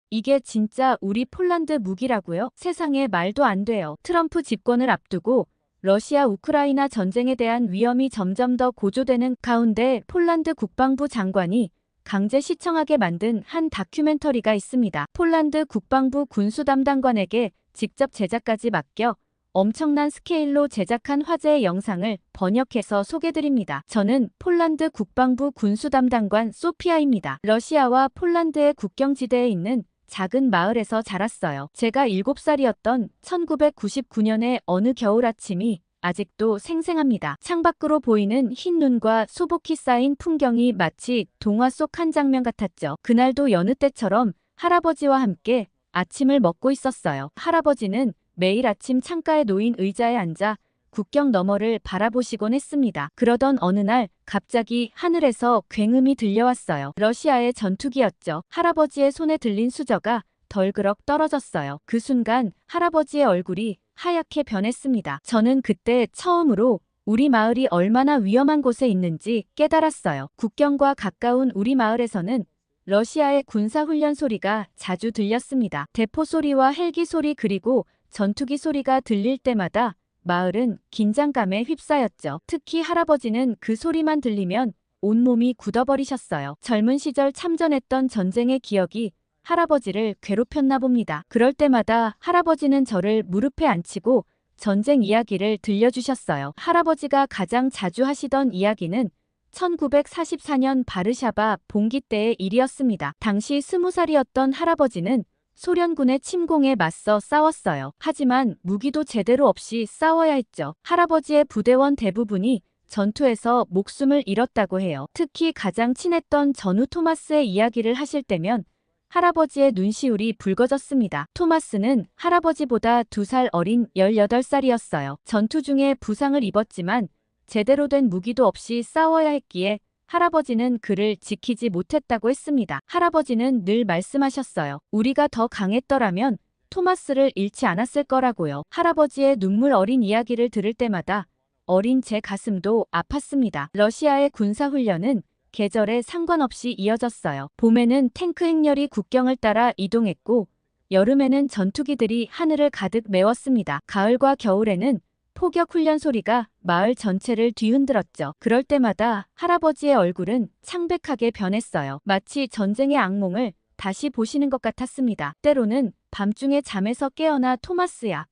이게 진짜 우리 폴란드 무기라고요? 세상에 말도 안 돼요. 트럼프 집권을 앞두고 러시아 우크라이나 전쟁에 대한 위험이 점점 더 고조되는 가운데 폴란드 국방부 장관이 강제 시청하게 만든 한 다큐멘터리가 있습니다. 폴란드 국방부 군수 담당관에게 직접 제작까지 맡겨 엄청난 스케일로 제작한 화제의 영상을 번역해서 소개드립니다. 저는 폴란드 국방부 군수 담당관 소피아입니다. 러시아와 폴란드의 국경지대에 있는 작은 마을에서 자랐어요. 제가 7살이었던 1999년의 어느 겨울 아침이 아직도 생생합니다. 창밖으로 보이는 흰 눈과 소복히 쌓인 풍경이 마치 동화 속 한 장면 같았죠. 그날도 여느 때처럼 할아버지와 함께 아침을 먹고 있었어요. 할아버지는 매일 아침 창가에 놓인 의자에 앉아 국경 너머를 바라보시곤 했습니다. 그러던 어느 날 갑자기 하늘에서 굉음이 들려왔어요. 러시아의 전투기였죠. 할아버지의 손에 들린 수저가 덜그럭 떨어졌어요. 그 순간 할아버지의 얼굴이 하얗게 변했습니다. 저는 그때 처음으로 우리 마을이 얼마나 위험한 곳에 있는지 깨달았어요. 국경과 가까운 우리 마을에서는 러시아의 군사훈련 소리가 자주 들렸습니다. 대포 소리와 헬기 소리 그리고 전투기 소리가 들릴 때마다 마을은 긴장감에 휩싸였죠. 특히 할아버지는 그 소리만 들리면 온몸이 굳어버리셨어요. 젊은 시절 참전했던 전쟁의 기억이 할아버지를 괴롭혔나 봅니다. 그럴 때마다 할아버지는 저를 무릎에 앉히고 전쟁 이야기를 들려주셨어요. 할아버지가 가장 자주 하시던 이야기는 1944년 바르샤바 봉기 때의 일이었습니다. 당시 20살이었던 할아버지는 소련군의 침공에 맞서 싸웠어요. 하지만 무기도 제대로 없이 싸워야 했죠. 할아버지의 부대원 대부분이 전투에서 목숨을 잃었다고 해요. 특히 가장 친했던 전우 토마스의 이야기를 하실 때면 할아버지의 눈시울이 붉어졌습니다. 토마스는 할아버지보다 2살 어린 18살이었어요. 전투 중에 부상을 입었지만 제대로 된 무기도 없이 싸워야 했기에 할아버지는 그를 지키지 못했다고 했습니다. 할아버지는 늘 말씀하셨어요. 우리가 더 강했더라면 토마스를 잃지 않았을 거라고요. 할아버지의 눈물 어린 이야기를 들을 때마다 어린 제 가슴도 아팠습니다. 러시아의 군사훈련은 계절에 상관없이 이어졌어요. 봄에는 탱크 행렬이 국경을 따라 이동했고 여름에는 전투기들이 하늘을 가득 메웠습니다. 가을과 겨울에는 포격 훈련 소리가 마을 전체를 뒤흔들었죠. 그럴 때마다 할아버지의 얼굴은 창백하게 변했어요. 마치 전쟁의 악몽을 다시 보시는 것 같았습니다. 때로는 밤중에 잠에서 깨어나 토마스야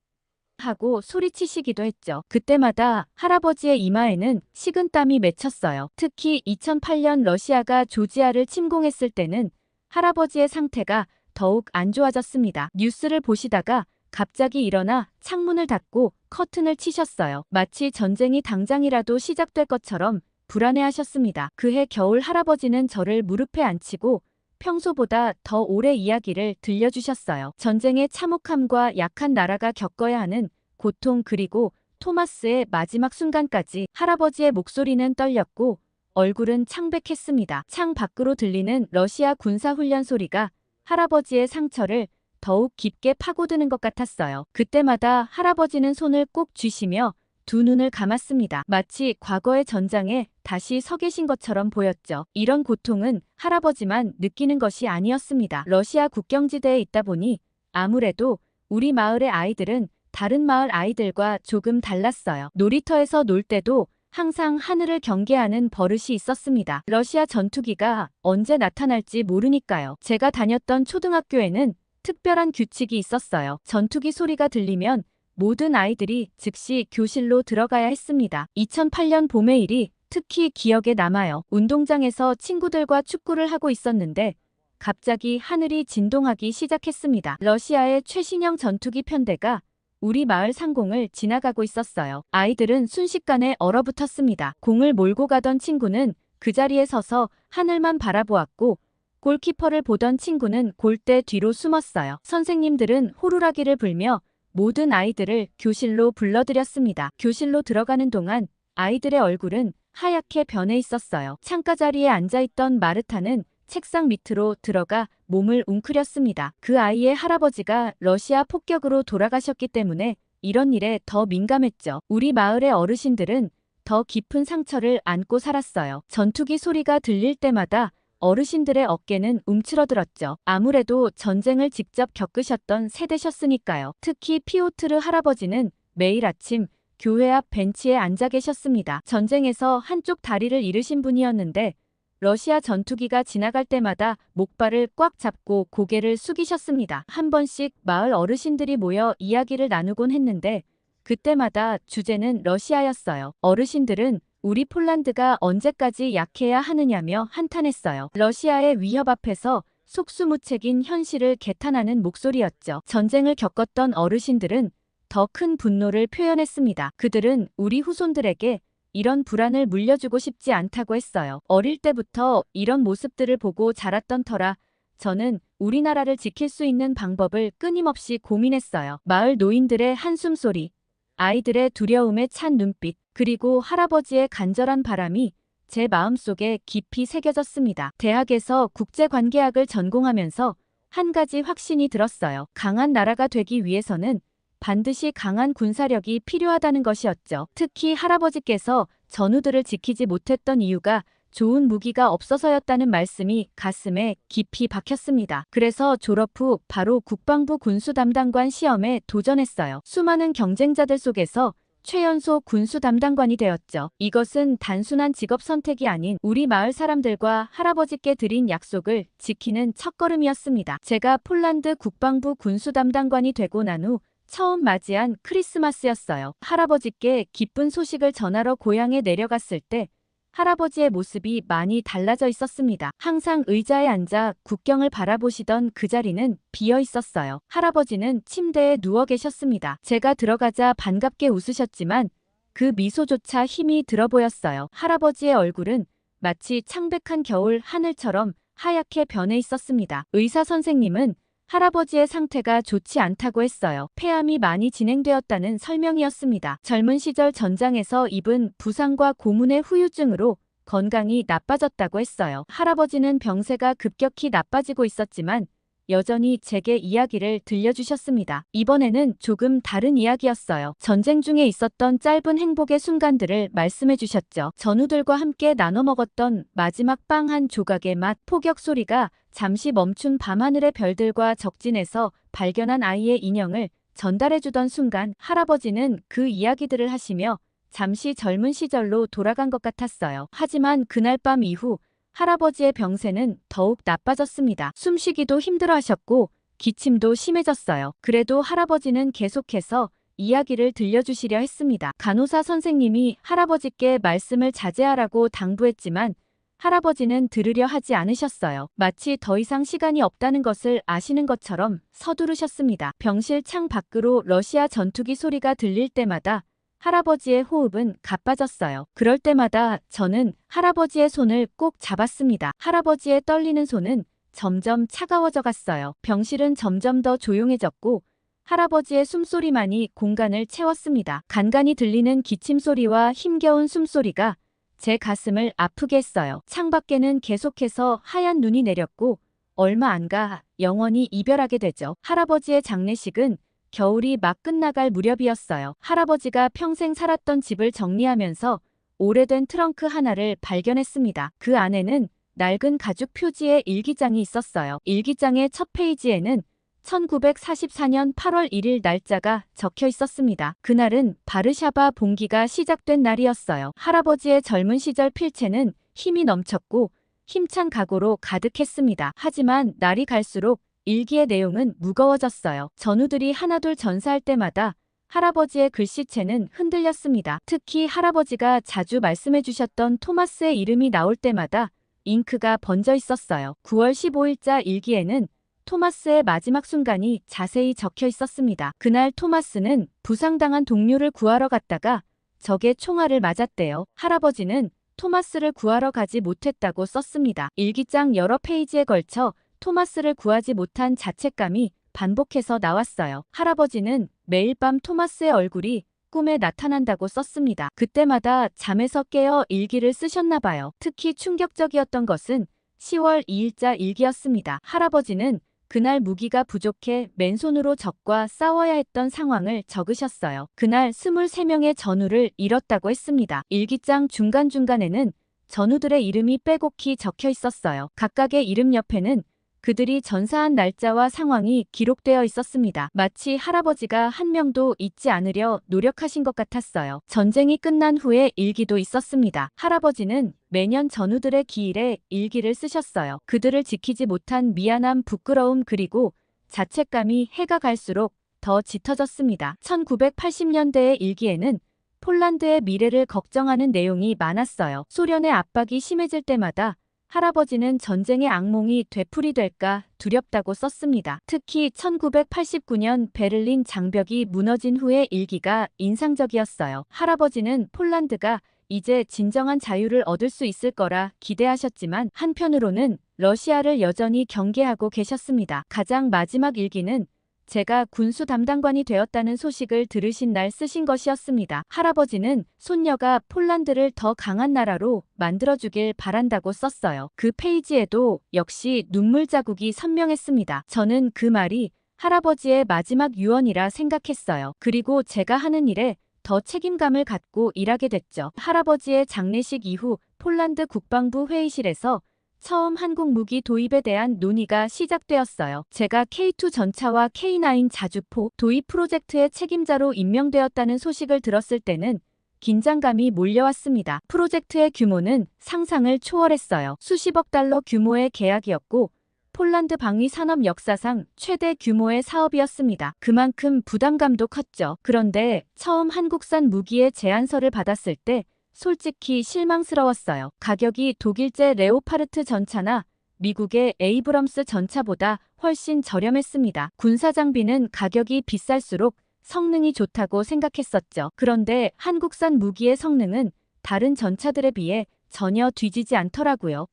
하고 소리치시기도 했죠. 그때마다 할아버지의 이마에는 식은땀이 맺혔어요. 특히 2008년 러시아가 조지아를 침공했을 때는 할아버지의 상태가 더욱 안 좋아졌습니다. 뉴스를 보시다가 갑자기 일어나 창문을 닫고 커튼을 치셨어요. 마치 전쟁이 당장이라도 시작될 것처럼 불안해하셨습니다. 그해 겨울 할아버지는 저를 무릎에 앉히고 평소보다 더 오래 이야기를 들려주셨어요. 전쟁의 참혹함과 약한 나라가 겪어야 하는 고통 그리고 토마스의 마지막 순간까지 할아버지의 목소리는 떨렸고 얼굴은 창백했습니다. 창 밖으로 들리는 러시아 군사훈련 소리가 할아버지의 상처를 더욱 깊게 파고드는 것 같았어요. 그때마다 할아버지는 손을 꼭 쥐시며 두 눈을 감았습니다. 마치 과거의 전장에 다시 서 계신 것처럼 보였죠. 이런 고통은 할아버지만 느끼는 것이 아니었습니다. 러시아 국경지대에 있다 보니 아무래도 우리 마을의 아이들은 다른 마을 아이들과 조금 달랐어요. 놀이터에서 놀 때도 항상 하늘을 경계하는 버릇이 있었습니다. 러시아 전투기가 언제 나타날지 모르니까요. 제가 다녔던 초등학교에는 특별한 규칙이 있었어요. 전투기 소리가 들리면 모든 아이들이 즉시 교실로 들어가야 했습니다. 2008년 봄의 일이 특히 기억에 남아요. 운동장에서 친구들과 축구를 하고 있었는데 갑자기 하늘이 진동하기 시작했습니다. 러시아의 최신형 전투기 편대가 우리 마을 상공을 지나가고 있었어요. 아이들은 순식간에 얼어붙었습니다. 공을 몰고 가던 친구는 그 자리에 서서 하늘만 바라보았고 골키퍼를 보던 친구는 골대 뒤로 숨었어요. 선생님들은 호루라기를 불며 모든 아이들을 교실로 불러들였습니다. 교실로 들어가는 동안 아이들의 얼굴은 하얗게 변해 있었어요. 창가 자리에 앉아있던 마르타는 책상 밑으로 들어가 몸을 웅크렸습니다. 그 아이의 할아버지가 러시아 폭격으로 돌아가셨기 때문에 이런 일에 더 민감했죠. 우리 마을의 어르신들은 더 깊은 상처를 안고 살았어요. 전투기 소리가 들릴 때마다 어르신들의 어깨는 움츠러들었죠. 아무래도 전쟁을 직접 겪으셨던 세대셨으니까요. 특히 피오트르 할아버지는 매일 아침 교회 앞 벤치에 앉아 계셨습니다. 전쟁에서 한쪽 다리를 잃으신 분이었는데 러시아 전투기가 지나갈 때마다 목발을 꽉 잡고 고개를 숙이셨습니다. 한 번씩 마을 어르신들이 모여 이야기를 나누곤 했는데 그때마다 주제는 러시아였어요. 어르신들은 우리 폴란드가 언제까지 약해야 하느냐며 한탄했어요. 러시아의 위협 앞에서 속수무책인 현실을 개탄하는 목소리였죠. 전쟁을 겪었던 어르신들은 더 큰 분노를 표현했습니다. 그들은 우리 후손들에게 이런 불안을 물려주고 싶지 않다고 했어요. 어릴 때부터 이런 모습들을 보고 자랐던 터라 저는 우리나라를 지킬 수 있는 방법을 끊임없이 고민했어요. 마을 노인들의 한숨소리, 아이들의 두려움에 찬 눈빛, 그리고 할아버지의 간절한 바람이 제 마음속에 깊이 새겨졌습니다. 대학에서 국제관계학을 전공하면서 한 가지 확신이 들었어요. 강한 나라가 되기 위해서는 반드시 강한 군사력이 필요하다는 것이었죠. 특히 할아버지께서 전우들을 지키지 못했던 이유가 좋은 무기가 없어서였다는 말씀이 가슴에 깊이 박혔습니다. 그래서 졸업 후 바로 국방부 군수담당관 시험에 도전했어요. 수많은 경쟁자들 속에서 최연소 군수담당관이 되었죠. 이것은 단순한 직업 선택이 아닌 우리 마을 사람들과 할아버지께 드린 약속을 지키는 첫걸음이었습니다. 제가 폴란드 국방부 군수담당관이 되고 난 후 처음 맞이한 크리스마스였어요. 할아버지께 기쁜 소식을 전하러 고향에 내려갔을 때 할아버지의 모습이 많이 달라져 있었습니다. 항상 의자에 앉아 국경을 바라보시던 그 자리는 비어 있었어요. 할아버지는 침대에 누워 계셨습니다. 제가 들어가자 반갑게 웃으셨지만 그 미소조차 힘이 들어 보였어요. 할아버지의 얼굴은 마치 창백한 겨울 하늘처럼 하얗게 변해 있었습니다. 의사 선생님은 할아버지의 상태가 좋지 않다고 했어요. 폐암이 많이 진행되었다는 설명이었습니다. 젊은 시절 전장에서 입은 부상과 고문의 후유증으로 건강이 나빠졌다고 했어요. 할아버지는 병세가 급격히 나빠지고 있었지만 여전히 제게 이야기를 들려주셨습니다. 이번에는 조금 다른 이야기였어요. 전쟁 중에 있었던 짧은 행복의 순간들을 말씀해 주셨죠. 전우들과 함께 나눠 먹었던 마지막 빵 한 조각의 맛, 포격 소리가 잠시 멈춘 밤하늘의 별들과 적진에서 발견한 아이의 인형을 전달해주던 순간 할아버지는 그 이야기들을 하시며 잠시 젊은 시절로 돌아간 것 같았어요. 하지만 그날 밤 이후 할아버지의 병세는 더욱 나빠졌습니다. 숨쉬기도 힘들어하셨고 기침도 심해졌어요. 그래도 할아버지는 계속해서 이야기를 들려주시려 했습니다. 간호사 선생님이 할아버지께 말씀을 자제하라고 당부했지만 할아버지는 들으려 하지 않으셨어요. 마치 더 이상 시간이 없다는 것을 아시는 것처럼 서두르셨습니다. 병실 창 밖으로 러시아 전투기 소리가 들릴 때마다 할아버지의 호흡은 가빠졌어요. 그럴 때마다 저는 할아버지의 손을 꼭 잡았습니다. 할아버지의 떨리는 손은 점점 차가워져 갔어요. 병실은 점점 더 조용해졌고 할아버지의 숨소리만이 공간을 채웠습니다. 간간이 들리는 기침 소리와 힘겨운 숨소리가 제 가슴을 아프게 했어요. 창밖에는 계속해서 하얀 눈이 내렸고 얼마 안 가 영원히 이별하게 되죠. 할아버지의 장례식은 겨울이 막 끝나갈 무렵이었어요. 할아버지가 평생 살았던 집을 정리하면서 오래된 트렁크 하나를 발견했습니다. 그 안에는 낡은 가죽 표지의 일기장이 있었어요. 일기장의 첫 페이지에는 1944년 8월 1일 날짜가 적혀 있었습니다. 그날은 바르샤바 봉기가 시작된 날이었어요. 할아버지의 젊은 시절 필체는 힘이 넘쳤고 힘찬 각오로 가득했습니다. 하지만 날이 갈수록 일기의 내용은 무거워졌어요. 전우들이 하나둘 전사할 때마다 할아버지의 글씨체는 흔들렸습니다. 특히 할아버지가 자주 말씀해 주셨던 토마스의 이름이 나올 때마다 잉크가 번져 있었어요. 9월 15일자 일기에는 토마스의 마지막 순간이 자세히 적혀 있었습니다. 그날 토마스는 부상당한 동료를 구하러 갔다가 적의 총알을 맞았대요. 할아버지는 토마스를 구하러 가지 못했다고 썼습니다. 일기장 여러 페이지에 걸쳐 토마스를 구하지 못한 자책감이 반복해서 나왔어요. 할아버지는 매일 밤 토마스의 얼굴이 꿈에 나타난다고 썼습니다. 그때마다 잠에서 깨어 일기를 쓰셨나 봐요. 특히 충격적이었던 것은 10월 2일자 일기였습니다. 할아버지는 그날 무기가 부족해 맨손으로 적과 싸워야 했던 상황을 적으셨어요. 그날 23명의 전우를 잃었다고 했습니다. 일기장 중간중간에는 전우들의 이름이 빼곡히 적혀 있었어요. 각각의 이름 옆에는 그들이 전사한 날짜와 상황이 기록되어 있었습니다. 마치 할아버지가 한 명도 잊지 않으려 노력하신 것 같았어요. 전쟁이 끝난 후에 일기도 있었습니다. 할아버지는 매년 전우들의 기일에 일기를 쓰셨어요. 그들을 지키지 못한 미안함, 부끄러움 그리고 자책감이 해가 갈수록 더 짙어졌습니다. 1980년대의 일기에는 폴란드의 미래를 걱정하는 내용이 많았어요. 소련의 압박이 심해질 때마다 할아버지는 전쟁의 악몽이 되풀이될까 두렵다고 썼습니다. 특히 1989년 베를린 장벽이 무너진 후의 일기가 인상적이었어요. 할아버지는 폴란드가 이제 진정한 자유를 얻을 수 있을 거라 기대하셨지만 한편으로는 러시아를 여전히 경계하고 계셨습니다. 가장 마지막 일기는 제가 군수 담당관이 되었다는 소식을 들으신 날 쓰신 것이었습니다. 할아버지는 손녀가 폴란드를 더 강한 나라로 만들어주길 바란다고 썼어요. 그 페이지에도 역시 눈물 자국이 선명했습니다. 저는 그 말이 할아버지의 마지막 유언이라 생각했어요. 그리고 제가 하는 일에 더 책임감을 갖고 일하게 됐죠. 할아버지의 장례식 이후 폴란드 국방부 회의실에서 처음 한국 무기 도입에 대한 논의가 시작되었어요. 제가 K2 전차와 K9 자주포 도입 프로젝트의 책임자로 임명되었다는 소식을 들었을 때는 긴장감이 몰려왔습니다. 프로젝트의 규모는 상상을 초월했어요. 수십억 달러 규모의 계약이었고 폴란드 방위 산업 역사상 최대 규모의 사업이었습니다. 그만큼 부담감도 컸죠. 그런데 처음 한국산 무기의 제안서를 받았을 때 솔직히 실망스러웠어요. 가격이 독일제 레오파르트 전차나 미국의 에이브럼스 전차보다 훨씬 저렴했습니다. 군사장비는 가격이 비쌀수록 성능이 좋다고 생각했었죠. 그런데 한국산 무기의 성능은 다른 전차들에 비해 전혀 뒤지지 않더라고요.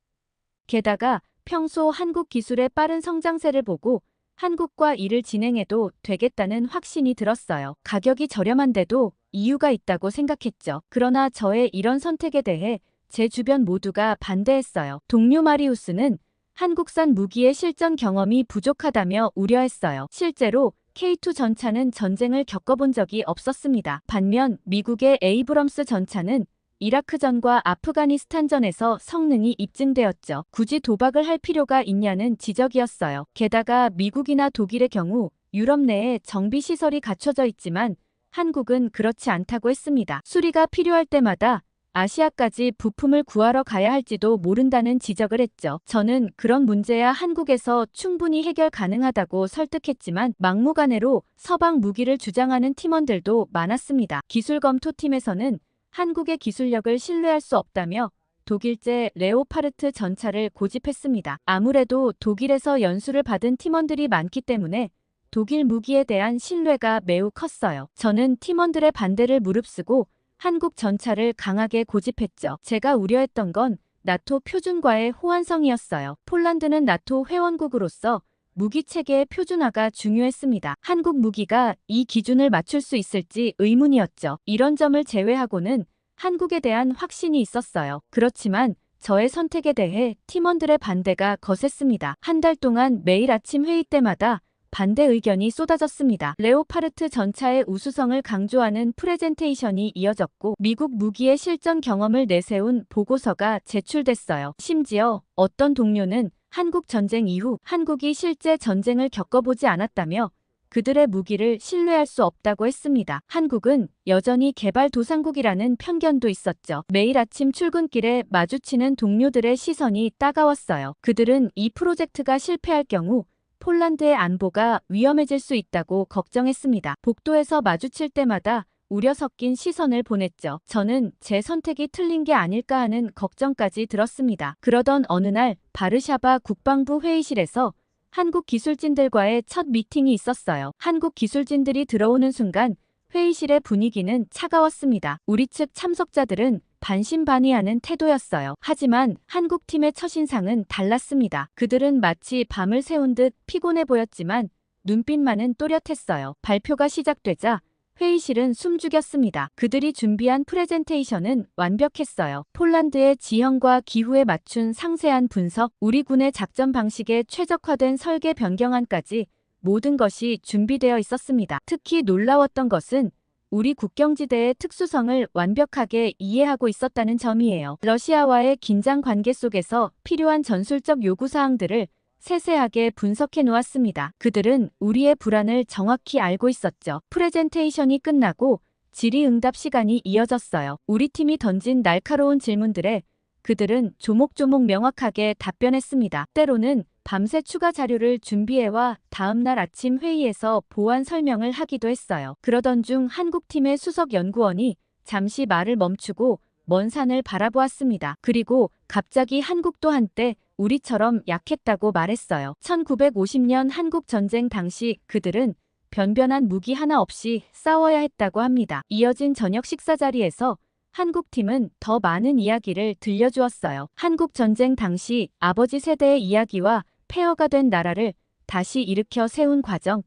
게다가 평소 한국 기술의 빠른 성장세를 보고 한국과 일을 진행해도 되겠다는 확신이 들었어요. 가격이 저렴한데도 이유가 있다고 생각했죠. 그러나 저의 이런 선택에 대해 제 주변 모두가 반대했어요. 동료 마리우스는 한국산 무기의 실전 경험이 부족하다며 우려했어요. 실제로 K2 전차는 전쟁을 겪어본 적이 없었습니다. 반면 미국의 에이브럼스 전차는 이라크전과 아프가니스탄전에서 성능이 입증되었죠. 굳이 도박을 할 필요가 있냐는 지적이었어요. 게다가 미국이나 독일의 경우 유럽 내에 정비시설이 갖춰져 있지만 한국은 그렇지 않다고 했습니다. 수리가 필요할 때마다 아시아까지 부품을 구하러 가야 할지도 모른다는 지적을 했죠. 저는 그런 문제야 한국에서 충분히 해결 가능하다고 설득했지만 막무가내로 서방 무기를 주장하는 팀원들도 많았습니다. 기술검토팀에서는 한국의 기술력을 신뢰할 수 없다며 독일제 레오파르트 전차를 고집했습니다. 아무래도 독일에서 연수를 받은 팀원들이 많기 때문에 독일 무기에 대한 신뢰가 매우 컸어요. 저는 팀원들의 반대를 무릅쓰고 한국 전차를 강하게 고집했죠. 제가 우려했던 건 나토 표준과의 호환성이었어요. 폴란드는 나토 회원국으로서 무기 체계의 표준화가 중요했습니다. 한국 무기가 이 기준을 맞출 수 있을지 의문이었죠. 이런 점을 제외하고는 한국에 대한 확신이 있었어요. 그렇지만 저의 선택에 대해 팀원들의 반대가 거셌습니다. 한 달 동안 매일 아침 회의 때마다 반대 의견이 쏟아졌습니다. 레오파르트 전차의 우수성을 강조하는 프레젠테이션이 이어졌고 미국 무기의 실전 경험을 내세운 보고서가 제출됐어요. 심지어 어떤 동료는 한국 전쟁 이후 한국이 실제 전쟁을 겪어보지 않았다며 그들의 무기를 신뢰할 수 없다고 했습니다. 한국은 여전히 개발도상국이라는 편견도 있었죠. 매일 아침 출근길에 마주치는 동료들의 시선이 따가웠어요. 그들은 이 프로젝트가 실패할 경우 폴란드의 안보가 위험해질 수 있다고 걱정했습니다. 복도에서 마주칠 때마다 우려 섞인 시선을 보냈죠. 저는 제 선택이 틀린 게 아닐까 하는 걱정까지 들었습니다. 그러던 어느 날 바르샤바 국방부 회의실에서 한국 기술진들과의 첫 미팅이 있었어요. 한국 기술진들이 들어오는 순간 회의실의 분위기는 차가웠습니다. 우리 측 참석자들은 반신반의하는 태도였어요. 하지만 한국팀의 첫인상은 달랐습니다. 그들은 마치 밤을 새운 듯 피곤해 보였지만 눈빛만은 또렷했어요. 발표가 시작되자 회의실은 숨죽였습니다. 그들이 준비한 프레젠테이션은 완벽했어요. 폴란드의 지형과 기후에 맞춘 상세한 분석, 우리 군의 작전 방식에 최적화된 설계 변경안까지 모든 것이 준비되어 있었습니다. 특히 놀라웠던 것은 우리 국경지대의 특수성을 완벽하게 이해하고 있었다는 점이에요. 러시아와의 긴장 관계 속에서 필요한 전술적 요구사항들을 세세하게 분석해 놓았습니다. 그들은 우리의 불안을 정확히 알고 있었죠. 프레젠테이션이 끝나고 질의응답 시간이 이어졌어요. 우리 팀이 던진 날카로운 질문들에 그들은 조목조목 명확하게 답변했습니다. 때로는 밤새 추가 자료를 준비해와 다음날 아침 회의에서 보완 설명을 하기도 했어요. 그러던 중 한국팀의 수석 연구원이 잠시 말을 멈추고 먼 산을 바라보았습니다. 그리고 갑자기 한국도 한때 우리처럼 약했다고 말했어요. 1950년 한국 전쟁 당시 그들은 변변한 무기 하나 없이 싸워야 했다고 합니다. 이어진 저녁 식사 자리에서 한국팀은 더 많은 이야기를 들려주었어요. 한국 전쟁 당시 아버지 세대의 이야기와 폐허가 된 나라를 다시 일으켜 세운 과정,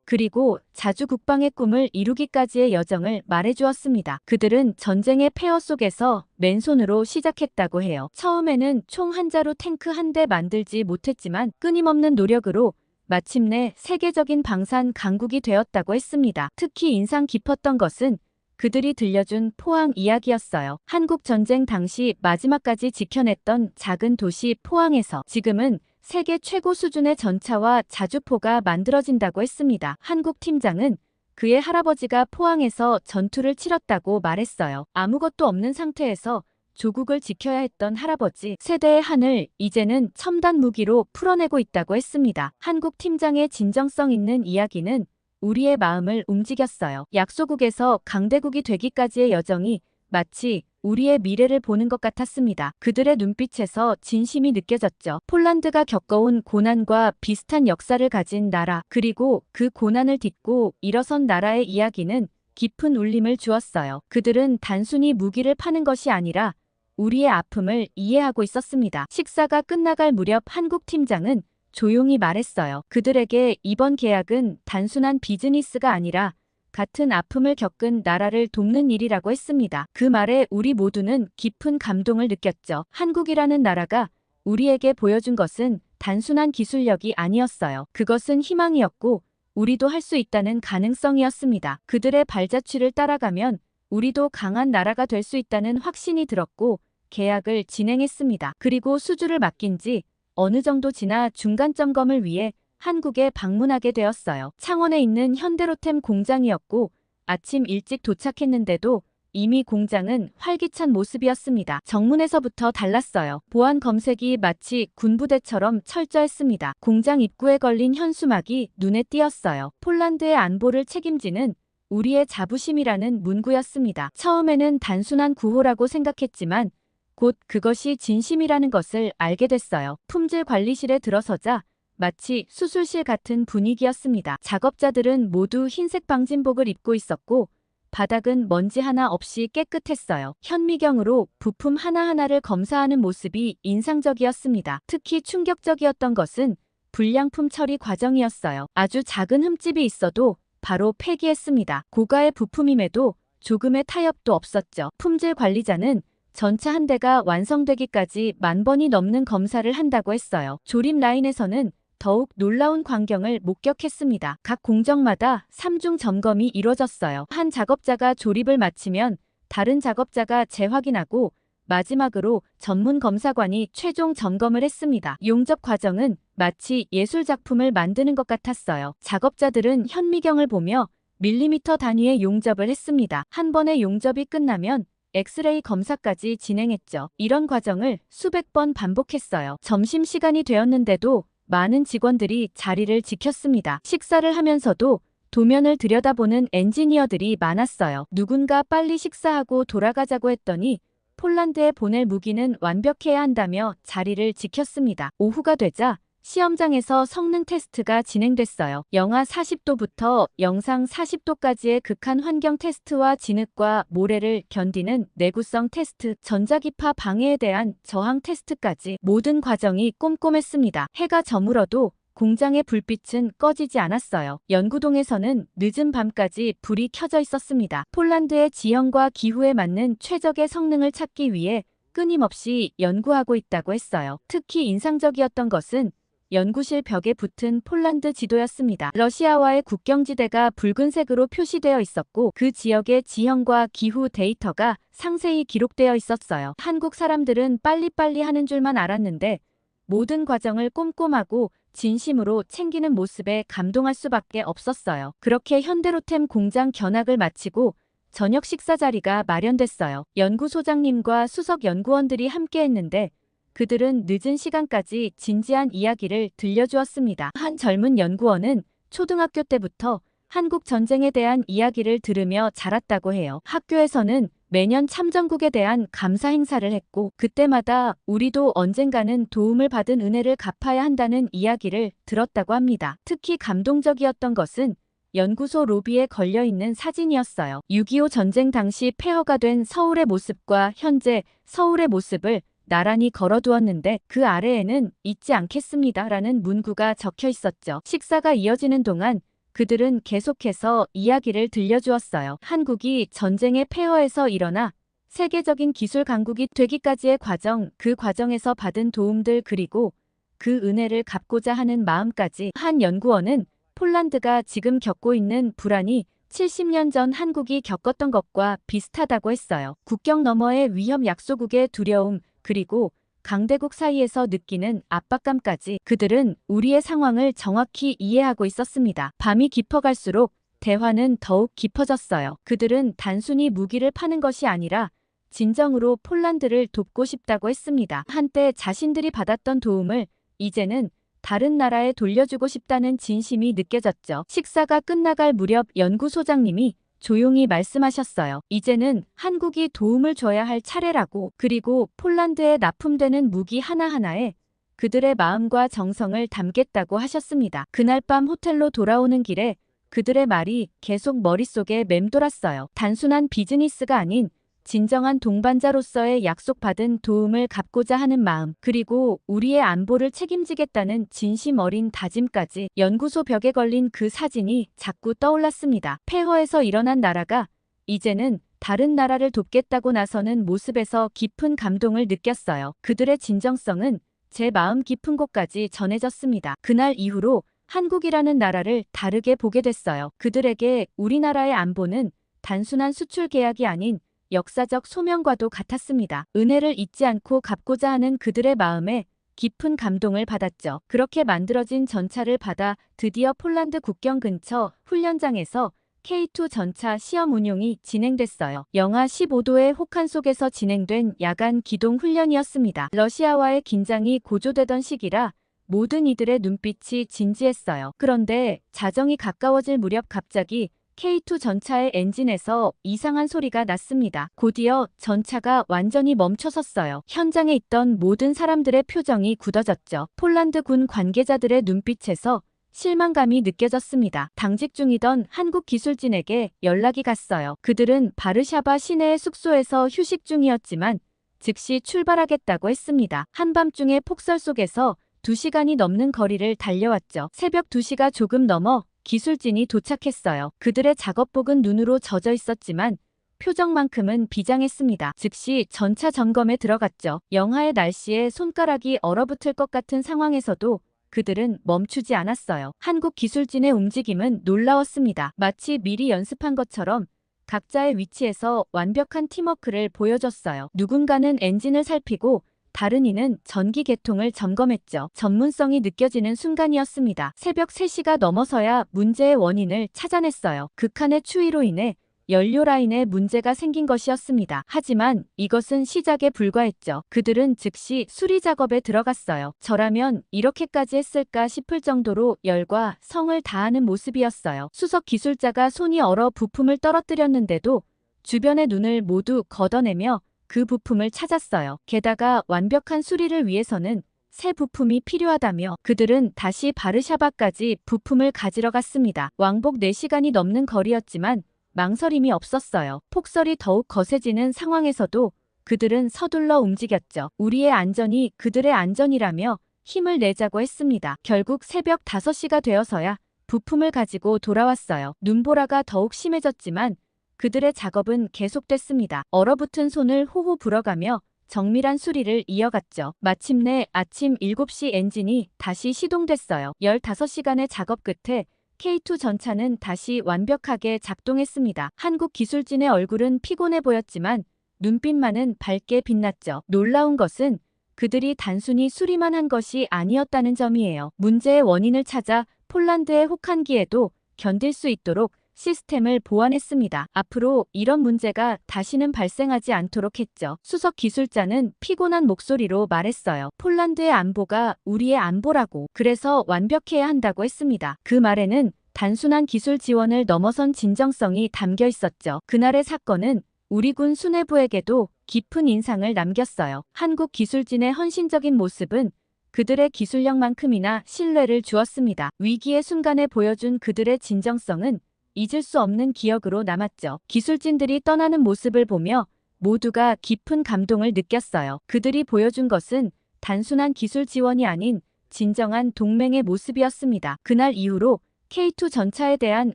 그리고 자주 국방의 꿈을 이루기까지의 여정을 말해주었습니다. 그들은 전쟁의 폐허 속에서 맨손으로 시작했다고 해요. 처음에는 총 한 자루 탱크 한 대 만들지 못했지만 끊임없는 노력으로 마침내 세계적인 방산 강국이 되었다고 했습니다. 특히 인상 깊었던 것은 그들이 들려준 포항 이야기였어요. 한국 전쟁 당시 마지막까지 지켜냈던 작은 도시 포항에서 지금은 세계 최고 수준의 전차와 자주포가 만들어진다고 했습니다. 한국 팀장은 그의 할아버지가 포항에서 전투를 치렀다고 말했어요. 아무것도 없는 상태에서 조국을 지켜야 했던 할아버지 세대의 한을 이제는 첨단 무기로 풀어내고 있다고 했습니다. 한국 팀장의 진정성 있는 이야기는 우리의 마음을 움직였어요. 약소국에서 강대국이 되기까지의 여정이 마치 우리의 미래를 보는 것 같았습니다. 그들의 눈빛에서 진심이 느껴졌죠. 폴란드가 겪어온 고난과 비슷한 역사를 가진 나라, 그리고 그 고난을 딛고 일어선 나라의 이야기는 깊은 울림을 주었어요. 그들은 단순히 무기를 파는 것이 아니라 우리의 아픔을 이해하고 있었습니다. 식사가 끝나갈 무렵 한국 팀장은 조용히 말했어요. 그들에게 이번 계약은 단순한 비즈니스가 아니라 같은 아픔을 겪은 나라를 돕는 일이라고 했습니다. 그 말에 우리 모두는 깊은 감동을 느꼈죠. 한국이라는 나라가 우리에게 보여준 것은 단순한 기술력이 아니었어요. 그것은 희망이었고 우리도 할 수 있다는 가능성이었습니다. 그들의 발자취를 따라가면 우리도 강한 나라가 될 수 있다는 확신이 들었고 계약을 진행했습니다. 그리고 수주를 맡긴 지 어느 정도 지나 중간 점검을 위해 한국에 방문하게 되었어요. 창원에 있는 현대로템 공장이었고 아침 일찍 도착했는데도 이미 공장은 활기찬 모습이었습니다. 정문에서부터 달랐어요. 보안 검색이 마치 군부대처럼 철저했습니다. 공장 입구에 걸린 현수막이 눈에 띄었어요. 폴란드의 안보를 책임지는 우리의 자부심이라는 문구였습니다. 처음에는 단순한 구호라고 생각했지만 곧 그것이 진심이라는 것을 알게 됐어요. 품질 관리실에 들어서자 마치 수술실 같은 분위기였습니다. 작업자들은 모두 흰색 방진복을 입고 있었고 바닥은 먼지 하나 없이 깨끗했어요. 현미경으로 부품 하나하나를 검사하는 모습이 인상적이었습니다. 특히 충격적이었던 것은 불량품 처리 과정이었어요. 아주 작은 흠집이 있어도 바로 폐기했습니다. 고가의 부품임에도 조금의 타협도 없었죠. 품질 관리자는 전차 한 대가 완성되기까지 10,000번이 넘는 검사를 한다고 했어요. 조립 라인에서는 더욱 놀라운 광경을 목격했습니다. 각 공정마다 3중 점검이 이루어졌어요. 한 작업자가 조립을 마치면 다른 작업자가 재확인하고 마지막으로 전문 검사관이 최종 점검을 했습니다. 용접 과정은 마치 예술 작품을 만드는 것 같았어요. 작업자들은 현미경을 보며 밀리미터 단위의 용접을 했습니다. 한 번의 용접이 끝나면 엑스레이 검사까지 진행했죠. 이런 과정을 수백 번 반복했어요. 점심시간이 되었는데도 많은 직원들이 자리를 지켰습니다. 식사를 하면서도 도면을 들여다보는 엔지니어들이 많았어요. 누군가 빨리 식사하고 돌아가자고 했더니 폴란드에 보낼 무기는 완벽해야 한다며 자리를 지켰습니다. 오후가 되자 시험장에서 성능 테스트가 진행됐어요. 영하 40도부터 영상 40도까지의 극한 환경 테스트와 진흙과 모래를 견디는 내구성 테스트, 전자기파 방해에 대한 저항 테스트까지 모든 과정이 꼼꼼했습니다. 해가 저물어도 공장의 불빛은 꺼지지 않았어요. 연구동에서는 늦은 밤까지 불이 켜져 있었습니다. 폴란드의 지형과 기후에 맞는 최적의 성능을 찾기 위해 끊임없이 연구하고 있다고 했어요. 특히 인상적이었던 것은 연구실 벽에 붙은 폴란드 지도였습니다. 러시아와의 국경지대가 붉은색으로 표시되어 있었고 그 지역의 지형과 기후 데이터가 상세히 기록되어 있었어요. 한국 사람들은 빨리빨리 하는 줄만 알았는데 모든 과정을 꼼꼼하고 진심으로 챙기는 모습에 감동할 수밖에 없었어요. 그렇게 현대로템 공장 견학을 마치고 저녁 식사 자리가 마련됐어요. 연구소장님과 수석 연구원들이 함께했는데 그들은 늦은 시간까지 진지한 이야기를 들려주었습니다. 한 젊은 연구원은 초등학교 때부터 한국 전쟁에 대한 이야기를 들으며 자랐다고 해요. 학교에서는 매년 참전국에 대한 감사 행사를 했고 그때마다 우리도 언젠가는 도움을 받은 은혜를 갚아야 한다는 이야기를 들었다고 합니다. 특히 감동적이었던 것은 연구소 로비에 걸려있는 사진이었어요. 6.25 전쟁 당시 폐허가 된 서울의 모습과 현재 서울의 모습을 나란히 걸어두었는데 그 아래에는 잊지 않겠습니다라는 문구가 적혀 있었죠. 식사가 이어지는 동안 그들은 계속해서 이야기를 들려주었어요. 한국이 전쟁의 폐허에서 일어나 세계적인 기술 강국이 되기까지의 과정, 그 과정에서 받은 도움들 그리고 그 은혜를 갚고자 하는 마음까지. 한 연구원은 폴란드가 지금 겪고 있는 불안이 70년 전 한국이 겪었던 것과 비슷하다고 했어요. 국경 너머의 위협 약소국의 두려움, 그리고 강대국 사이에서 느끼는 압박감까지 그들은 우리의 상황을 정확히 이해하고 있었습니다. 밤이 깊어갈수록 대화는 더욱 깊어졌어요. 그들은 단순히 무기를 파는 것이 아니라 진정으로 폴란드를 돕고 싶다고 했습니다. 한때 자신들이 받았던 도움을 이제는 다른 나라에 돌려주고 싶다는 진심이 느껴졌죠. 식사가 끝나갈 무렵 연구소장님이 조용히 말씀하셨어요. 이제는 한국이 도움을 줘야 할 차례라고. 그리고 폴란드에 납품되는 무기 하나하나에 그들의 마음과 정성을 담겠다고 하셨습니다. 그날 밤 호텔로 돌아오는 길에 그들의 말이 계속 머릿속에 맴돌았어요. 단순한 비즈니스가 아닌 진정한 동반자로서의 약속받은 도움을 갚고자 하는 마음, 그리고 우리의 안보를 책임지겠다는 진심 어린 다짐까지. 연구소 벽에 걸린 그 사진이 자꾸 떠올랐습니다. 폐허에서 일어난 나라가 이제는 다른 나라를 돕겠다고 나서는 모습에서 깊은 감동을 느꼈어요. 그들의 진정성은 제 마음 깊은 곳까지 전해졌습니다. 그날 이후로 한국이라는 나라를 다르게 보게 됐어요. 그들에게 우리나라의 안보는 단순한 수출 계약이 아닌 역사적 소명과도 같았습니다. 은혜를 잊지 않고 갚고자 하는 그들의 마음에 깊은 감동을 받았죠. 그렇게 만들어진 전차를 받아 드디어 폴란드 국경 근처 훈련장에서 K2 전차 시험 운용이 진행됐어요. 영하 15도의 혹한 속에서 진행된 야간 기동 훈련이었습니다. 러시아와의 긴장이 고조되던 시기라 모든 이들의 눈빛이 진지했어요. 그런데 자정이 가까워질 무렵 갑자기 K2 전차의 엔진에서 이상한 소리가 났습니다. 곧이어 전차가 완전히 멈춰섰어요. 현장에 있던 모든 사람들의 표정이 굳어졌죠. 폴란드 군 관계자들의 눈빛에서 실망감이 느껴졌습니다. 당직 중이던 한국 기술진에게 연락이 갔어요. 그들은 바르샤바 시내의 숙소에서 휴식 중이었지만 즉시 출발하겠다고 했습니다. 한밤중의 폭설 속에서 2시간이 넘는 거리를 달려왔죠. 새벽 2시가 조금 넘어 기술진이 도착했어요. 그들의 작업복은 눈으로 젖어 있었지만 표정만큼은 비장했습니다. 즉시 전차 점검에 들어갔죠. 영하의 날씨에 손가락이 얼어붙을 것 같은 상황에서도 그들은 멈추지 않았어요. 한국 기술진의 움직임은 놀라웠습니다. 마치 미리 연습한 것처럼 각자의 위치에서 완벽한 팀워크를 보여줬어요. 누군가는 엔진을 살피고 다른 이는 전기 계통을 점검했죠. 전문성이 느껴지는 순간이었습니다. 새벽 3시가 넘어서야 문제의 원인을 찾아냈어요. 극한의 추위로 인해 연료 라인에 문제가 생긴 것이었습니다. 하지만 이것은 시작에 불과했죠. 그들은 즉시 수리 작업에 들어갔어요. 저라면 이렇게까지 했을까 싶을 정도로 열과 성을 다하는 모습이었어요. 수석 기술자가 손이 얼어 부품을 떨어뜨렸는데도 주변의 눈을 모두 걷어내며 그 부품을 찾았어요. 게다가 완벽한 수리를 위해서는 새 부품이 필요하다며 그들은 다시 바르샤바까지 부품을 가지러 갔습니다. 왕복 4시간이 넘는 거리였지만 망설임이 없었어요. 폭설이 더욱 거세지는 상황에서도 그들은 서둘러 움직였죠. 우리의 안전이 그들의 안전이라며 힘을 내자고 했습니다. 결국 새벽 5시가 되어서야 부품을 가지고 돌아왔어요. 눈보라가 더욱 심해졌지만 그들의 작업은 계속됐습니다. 얼어붙은 손을 호호 불어가며 정밀한 수리를 이어갔죠. 마침내 아침 7시 엔진이 다시 시동됐어요. 15시간의 작업 끝에 K2 전차는 다시 완벽하게 작동했습니다. 한국 기술진의 얼굴은 피곤해 보였지만 눈빛만은 밝게 빛났죠. 놀라운 것은 그들이 단순히 수리만 한 것이 아니었다는 점이에요. 문제의 원인을 찾아 폴란드의 혹한기에도 견딜 수 있도록 시스템을 보완했습니다. 앞으로 이런 문제가 다시는 발생하지 않도록 했죠. 수석 기술자는 피곤한 목소리로 말했어요. 폴란드의 안보가 우리의 안보라고. 그래서 완벽해야 한다고 했습니다. 그 말에는 단순한 기술 지원을 넘어선 진정성이 담겨 있었죠. 그날의 사건은 우리 군 수뇌부에게도 깊은 인상을 남겼어요. 한국 기술진의 헌신적인 모습은 그들의 기술력만큼이나 신뢰를 주었습니다. 위기의 순간에 보여준 그들의 진정성은 잊을 수 없는 기억으로 남았죠. 기술진들이 떠나는 모습을 보며 모두가 깊은 감동을 느꼈어요. 그들이 보여준 것은 단순한 기술 지원이 아닌 진정한 동맹의 모습이었습니다. 그날 이후로 K2 전차에 대한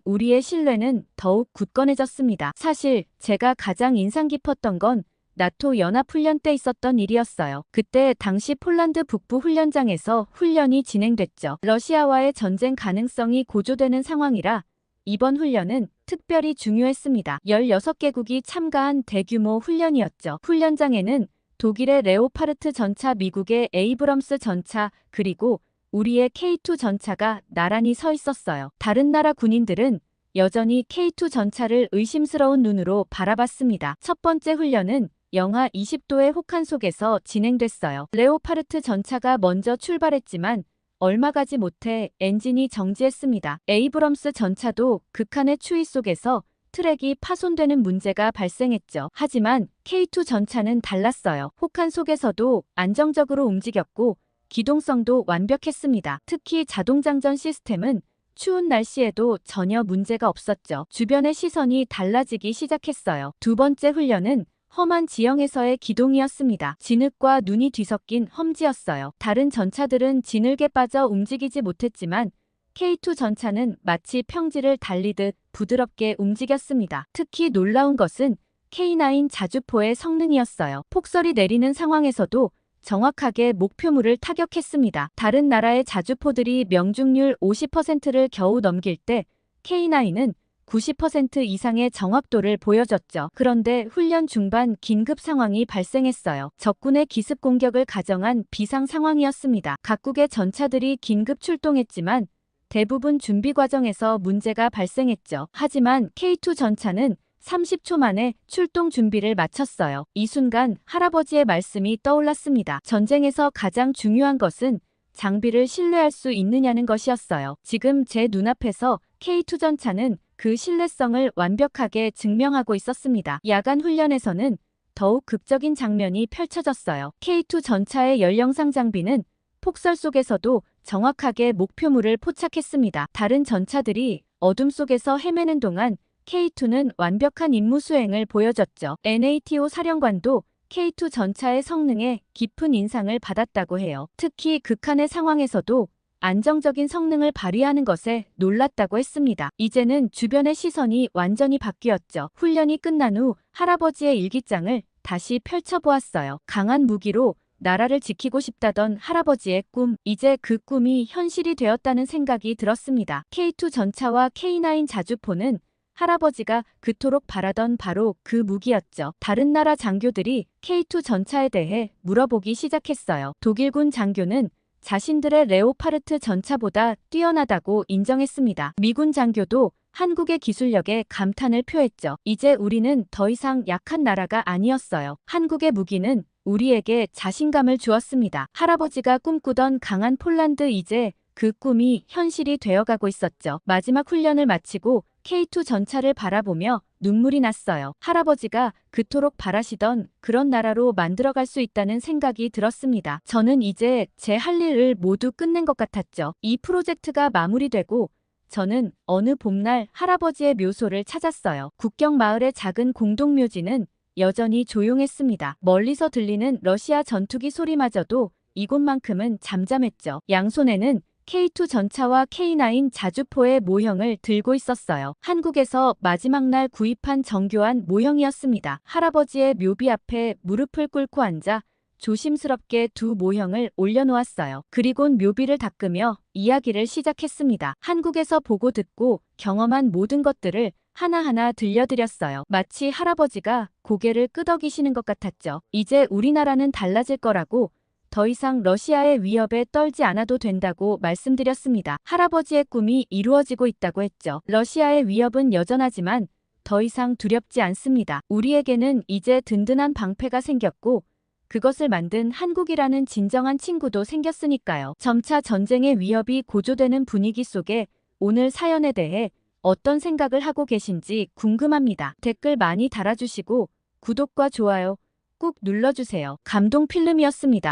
우리의 신뢰는 더욱 굳건해졌습니다. 사실 제가 가장 인상 깊었던 건 나토 연합훈련 때 있었던 일이었어요. 그때 당시 폴란드 북부 훈련장에서 훈련이 진행됐죠. 러시아와의 전쟁 가능성이 고조되는 상황이라 이번 훈련은 특별히 중요했습니다. 16개국이 참가한 대규모 훈련이었죠. 훈련장에는 독일의 레오파르트 전차, 미국의 에이브럼스 전차, 그리고 우리의 K2 전차가 나란히 서 있었어요. 다른 나라 군인들은 여전히 K2 전차를 의심스러운 눈으로 바라봤습니다. 첫 번째 훈련은 영하 20도의 혹한 속에서 진행됐어요. 레오파르트 전차가 먼저 출발했지만 얼마 가지 못해 엔진이 정지했습니다. 에이브럼스 전차도 극한의 추위 속에서 트랙이 파손되는 문제가 발생했죠. 하지만 K2 전차는 달랐어요. 혹한 속에서도 안정적으로 움직였고 기동성도 완벽했습니다. 특히 자동장전 시스템은 추운 날씨에도 전혀 문제가 없었죠. 주변의 시선이 달라지기 시작했어요. 두 번째 훈련은 험한 지형에서의 기동이었습니다. 진흙과 눈이 뒤섞인 험지였어요. 다른 전차들은 진흙에 빠져 움직이지 못했지만 K2 전차는 마치 평지를 달리듯 부드럽게 움직였습니다. 특히 놀라운 것은 K9 자주포의 성능이었어요. 폭설이 내리는 상황에서도 정확하게 목표물을 타격했습니다. 다른 나라의 자주포들이 명중률 50%를 겨우 넘길 때 K9은 90% 이상의 정확도를 보여줬죠. 그런데 훈련 중반 긴급 상황이 발생했어요. 적군의 기습 공격을 가정한 비상 상황이었습니다. 각국의 전차들이 긴급 출동했지만 대부분 준비 과정에서 문제가 발생했죠. 하지만 K2 전차는 30초 만에 출동 준비를 마쳤어요. 이 순간 할아버지의 말씀이 떠올랐습니다. 전쟁에서 가장 중요한 것은 장비를 신뢰할 수 있느냐는 것이었어요. 지금 제 눈앞에서 K2 전차는 그 신뢰성을 완벽하게 증명하고 있었습니다. 야간 훈련에서는 더욱 극적인 장면이 펼쳐졌어요. K2 전차의 연령상 장비는 폭설 속에서도 정확하게 목표물을 포착했습니다. 다른 전차들이 어둠 속에서 헤매는 동안 K2는 완벽한 임무 수행을 보여줬죠. NATO 사령관도 K2 전차의 성능에 깊은 인상을 받았다고 해요. 특히 극한의 상황에서도 안정적인 성능을 발휘하는 것에 놀랐다고 했습니다. 이제는 주변의 시선이 완전히 바뀌었죠. 훈련이 끝난 후 할아버지의 일기장을 다시 펼쳐보았어요. 강한 무기로 나라를 지키고 싶다던 할아버지의 꿈, 이제 그 꿈이 현실이 되었다는 생각이 들었습니다. K2 전차와 K9 자주포는 할아버지가 그토록 바라던 바로 그 무기였죠. 다른 나라 장교들이 K2 전차에 대해 물어보기 시작했어요. 독일군 장교는 자신들의 레오파르트 전차보다 뛰어나다고 인정했습니다. 미군 장교도 한국의 기술력에 감탄을 표했죠. 이제 우리는 더 이상 약한 나라가 아니었어요. 한국의 무기는 우리에게 자신감을 주었습니다. 할아버지가 꿈꾸던 강한 폴란드, 이제 그 꿈이 현실이 되어가고 있었죠. 마지막 훈련을 마치고 K2 전차를 바라보며 눈물이 났어요. 할아버지가 그토록 바라시던 그런 나라로 만들어갈 수 있다는 생각이 들었습니다. 저는 이제 제 할 일을 모두 끝낸 것 같았죠. 이 프로젝트가 마무리되고 저는 어느 봄날 할아버지의 묘소를 찾았어요. 국경 마을의 작은 공동묘지는 여전히 조용했습니다. 멀리서 들리는 러시아 전투기 소리마저도 이곳만큼은 잠잠했죠. 양손에는 K2 전차와 K9 자주포의 모형을 들고 있었어요. 한국에서 마지막 날 구입한 정교한 모형이었습니다. 할아버지의 묘비 앞에 무릎을 꿇고 앉아 조심스럽게 두 모형을 올려놓았어요. 그리곤 묘비를 닦으며 이야기를 시작했습니다. 한국에서 보고 듣고 경험한 모든 것들을 하나하나 들려드렸어요. 마치 할아버지가 고개를 끄덕이시는 것 같았죠. 이제 우리나라는 달라질 거라고, 더 이상 러시아의 위협에 떨지 않아도 된다고 말씀드렸습니다. 할아버지의 꿈이 이루어지고 있다고 했죠. 러시아의 위협은 여전하지만 더 이상 두렵지 않습니다. 우리에게는 이제 든든한 방패가 생겼고 그것을 만든 한국이라는 진정한 친구도 생겼으니까요. 점차 전쟁의 위협이 고조되는 분위기 속에 오늘 사연에 대해 어떤 생각을 하고 계신지 궁금합니다. 댓글 많이 달아주시고 구독과 좋아요 꾹 눌러주세요. 감동 필름이었습니다.